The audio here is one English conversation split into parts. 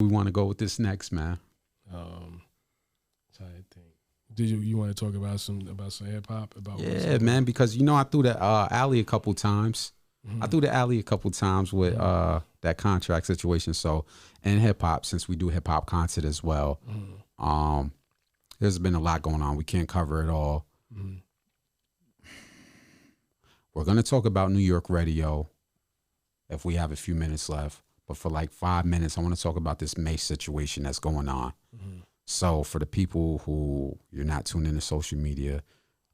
We want to go with this next, man. Trying to think. Did you want to talk about some hip hop about? Yeah, man, because I threw the alley a couple times. I threw the alley a couple times with that contract situation. So, and hip hop, since we do hip hop content as well, there's been a lot going on. We can't cover it all. We're gonna talk about New York radio if we have a few minutes left. But for like 5 minutes, I want to talk about this Mase situation that's going on. So for the people who you're not tuned into social media,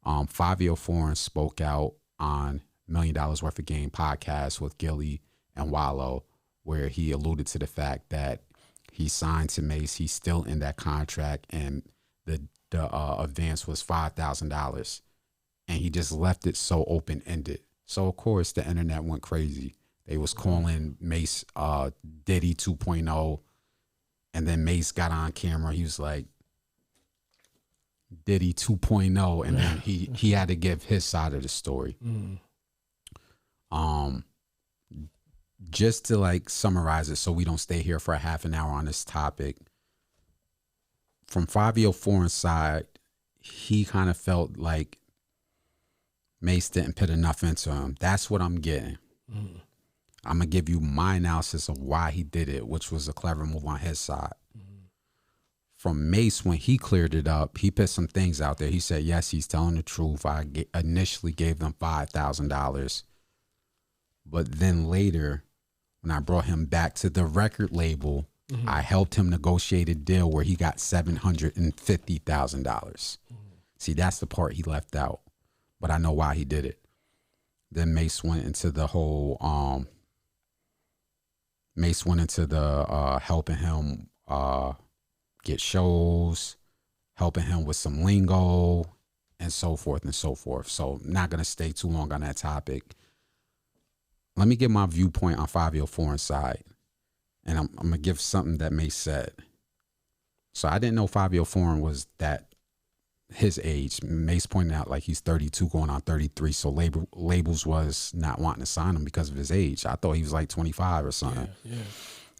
Favio Foreign spoke out on $1 Million Worth of Game podcast with Gilly and Wallow, where he alluded to the fact that he signed to Mase. He's still in that contract, and the advance was $5,000, and he just left it so open ended. So of course the internet went crazy. They was calling Mase Diddy 2.0, and then Mase got on camera. He was like, Diddy 2.0, and then he had to give his side of the story. Just to like summarize it so we don't stay here for a half an hour on this topic. From Favio Foreign's side, he kind of felt like Mase didn't put enough into him. That's what I'm getting. I'm going to give you my analysis of why he did it, which was a clever move on his side. From Mase, when he cleared it up, he put some things out there. He said, yes, he's telling the truth. I initially gave them $5,000. But then later, when I brought him back to the record label, I helped him negotiate a deal where he got $750,000. See, that's the part he left out. But I know why he did it. Then Mase went into the whole... Mase went into the helping him get shows, helping him with some lingo, and so forth and so forth. So I'm not going to stay too long on that topic. Let me give my viewpoint on Favio Foreign's side. And I'm going to give something that Mase said. So I didn't know Favio Foreign was that his age. Mase pointed out like he's 32 going on 33. So labels was not wanting to sign him because of his age. I thought he was like 25 or something. Yeah.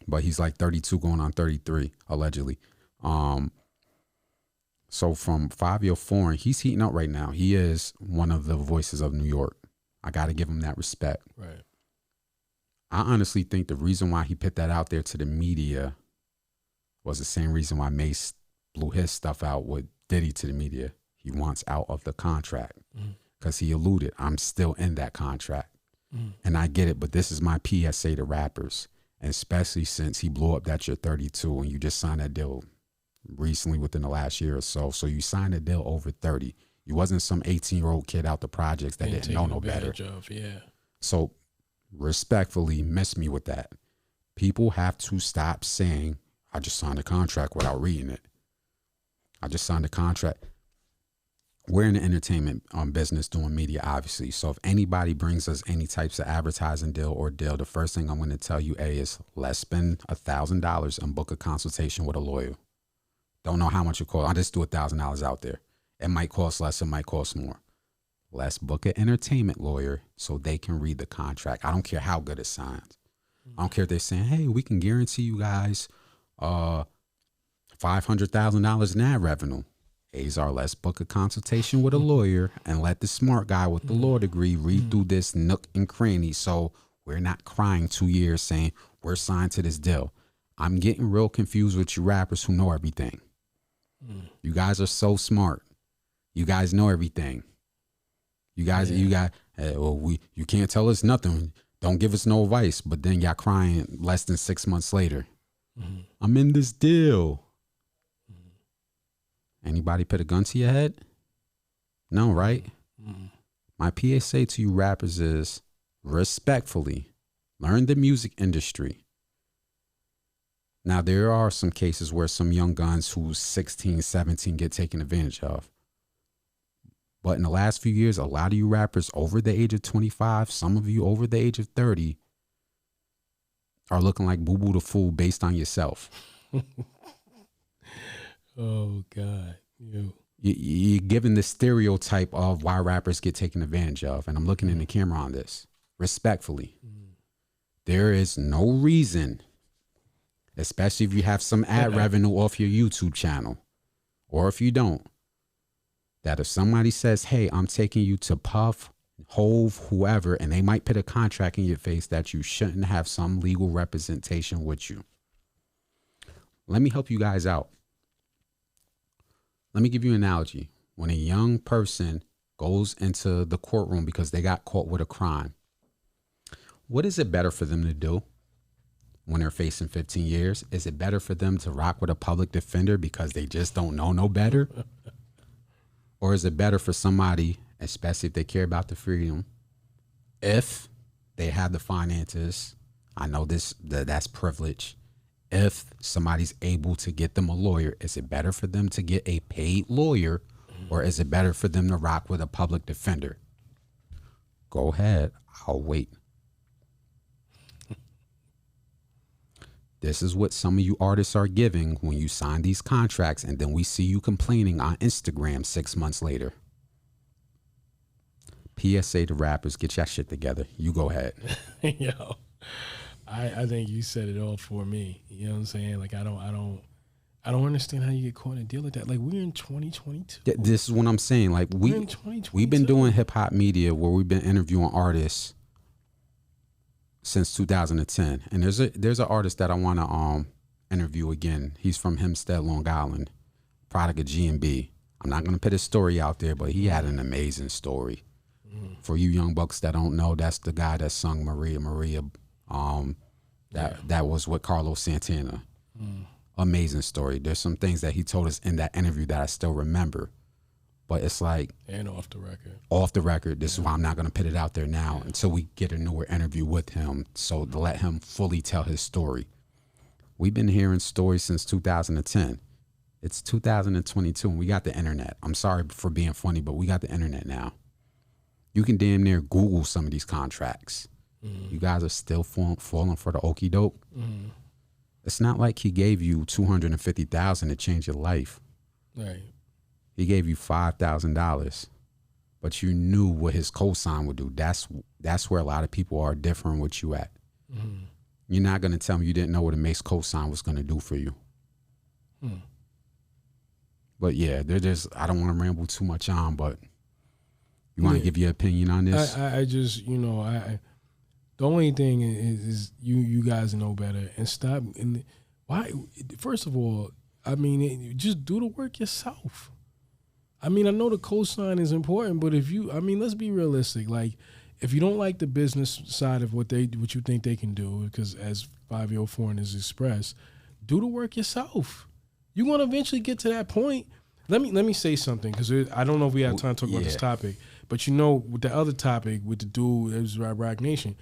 But he's like 32 going on 33, allegedly. So from Favio Foreign, he's heating up right now. He is one of the voices of New York. I got to give him that respect. Right. I honestly think the reason why he put that out there to the media was the same reason why Mase blew his stuff out with Diddy to the media. He wants out of the contract because he alluded, I'm still in that contract. And I get it, but this is my PSA to rappers, and especially since he blew up that you're 32 and you just signed that deal recently within the last year or so. So you signed a deal over 30. You wasn't some 18-year-old kid out the projects that didn't know no better. So respectfully, miss me with that. People have to stop saying, I just signed a contract without reading it. I just signed a contract. We're in the entertainment business doing media, obviously. So if anybody brings us any types of advertising deal, the first thing I'm going to tell you, is let's spend $1,000 and book a consultation with a lawyer. Don't know how much it costs. I just do $1,000 out there. It might cost less, it might cost more. Let's book an entertainment lawyer so they can read the contract. I don't care how good it sounds. I don't care if they're saying, hey, we can guarantee you guys $500,000 in ad revenue. Azar, let's book a consultation with a lawyer and let the smart guy with the law degree read through this nook and cranny so we're not crying 2 years saying we're signed to this deal. I'm getting real confused with you rappers who know everything. You guys are so smart. You guys know everything. You can't tell us nothing. Don't give us no advice. But then y'all crying less than 6 months later. I'm in this deal. Anybody put a gun to your head? No, right? My PSA to you rappers is respectfully, learn the music industry. Now, there are some cases where some young guns who's 16, 17 get taken advantage of. But in the last few years, a lot of you rappers over the age of 25, some of you over the age of 30, are looking like Boo Boo the Fool based on yourself. Oh, God. You're given the stereotype of why rappers get taken advantage of. And I'm looking in the camera on this. Respectfully. There is no reason especially if you have some ad revenue off your YouTube channel, or if you don't, that if somebody says, hey, I'm taking you to Puff, Hove, whoever, and they might put a contract in your face, that you shouldn't have some legal representation with you. Let me help you guys out. Let me give you an analogy. When a young person goes into the courtroom because they got caught with a crime, what is it better for them to do when they're facing 15 years? Is it better for them to rock with a public defender because they just don't know no better? Or is it better for somebody, especially if they care about the freedom, if they have the finances? I know that's privilege. If somebody's able to get them a lawyer, is it better for them to get a paid lawyer, or is it better for them to rock with a public defender? Go ahead. I'll wait. This is what some of you artists are giving when you sign these contracts, and then we see you complaining on Instagram 6 months later. PSA to rappers, get your shit together. You go ahead. Yo, I think you said it all for me. You know what I'm saying? Like, I don't understand how you get caught in a deal like that. Like, we're in 2022. This is what I'm saying. Like, we've been doing hip hop media where we've been interviewing artists since 2010, and there's an artist that I want to interview again. He's from Hempstead, Long Island, product of G&B. I'm not gonna put his story out there, but he had an amazing story. For you young bucks that don't know, that's the guy that sung Maria Maria. That was with Carlos Santana. Amazing story. There's some things that he told us in that interview that I still remember. But it's like, and off the record. Off the record. This is why I'm not going to put it out there now until we get a newer interview with him, so to let him fully tell his story. We've been hearing stories since 2010. It's 2022 and we got the internet. I'm sorry for being funny, but we got the internet now. You can damn near Google some of these contracts. You guys are still falling for the okie doke. It's not like he gave you $250,000 to change your life. Right. He gave you $5,000, but you knew what his cosign would do. That's where a lot of people are different with you at. You're not going to tell me you didn't know what a Mase cosign was going to do for you. But yeah, there's I don't want to ramble too much on, but you want to give your opinion on this? I just, the only thing is you guys know better, and stop. And why? First of all, I mean, just do the work yourself. I mean, I know the cosign is important, but let's be realistic. Like, if you don't like the business side of what you think they can do, because as Favio Foreign has expressed, do the work yourself. You're gonna eventually get to that point. Let me say something, because I don't know if we have time to talk about this topic, but with the other topic with the dude, it was Rock Nation.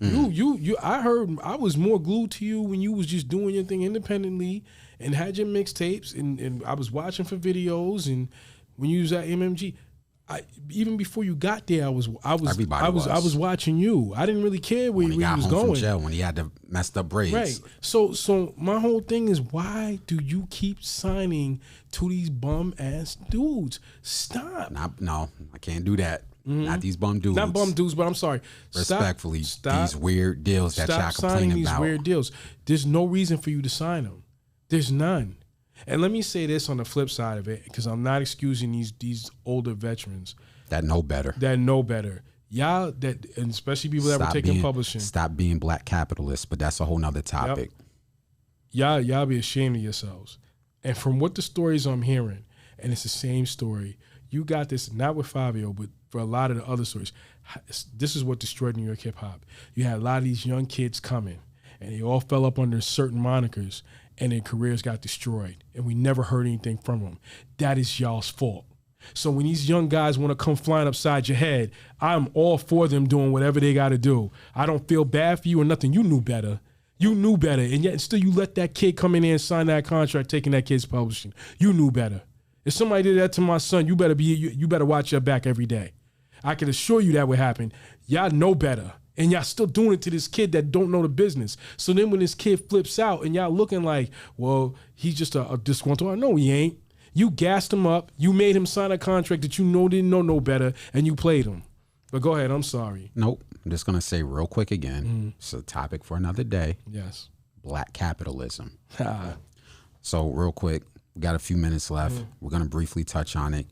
I heard I was more glued to you when you was just doing your thing independently and had your mixtapes, and I was watching for videos, and when you was at MMG, even before you got there, I was watching you. I didn't really care where he was going. From jail, when he had the messed up braids. Right. So my whole thing is, why do you keep signing to these bum ass dudes? Stop. No, I can't do that. Not these bum dudes. Not bum dudes, but I'm sorry. Respectfully, these weird deals that y'all complaining about. Stop signing these weird deals. There's no reason for you to sign them. There's none. And let me say this on the flip side of it, because I'm not excusing these older veterans that know better. Y'all and especially people that were taking publishing. Stop being black capitalists, but that's a whole nother topic. Yep. Y'all be ashamed of yourselves. And from what the stories I'm hearing, and it's the same story, you got this not with Favio, but for a lot of the other stories. This is what destroyed New York hip hop. You had a lot of these young kids coming, and they all fell up under certain monikers, and their careers got destroyed, and we never heard anything from them. That is y'all's fault. So when these young guys want to come flying upside your head, I'm all for them doing whatever they got to do. I don't feel bad for you or nothing. You knew better. And yet still you let that kid come in there and sign that contract, taking that kid's publishing. You knew better. If somebody did that to my son, you better watch your back every day. I can assure you that would happen. Y'all know better. And y'all still doing it to this kid that don't know the business. So then when this kid flips out and y'all looking like, well, he's just a disgruntled. No, he ain't. You gassed him up. You made him sign a contract that didn't know no better, and you played him. But go ahead. I'm sorry. Nope. I'm just going to say real quick again. It's a topic for another day. Yes. black capitalism. Ah, So real quick, we got a few minutes left. We're gonna briefly touch on it.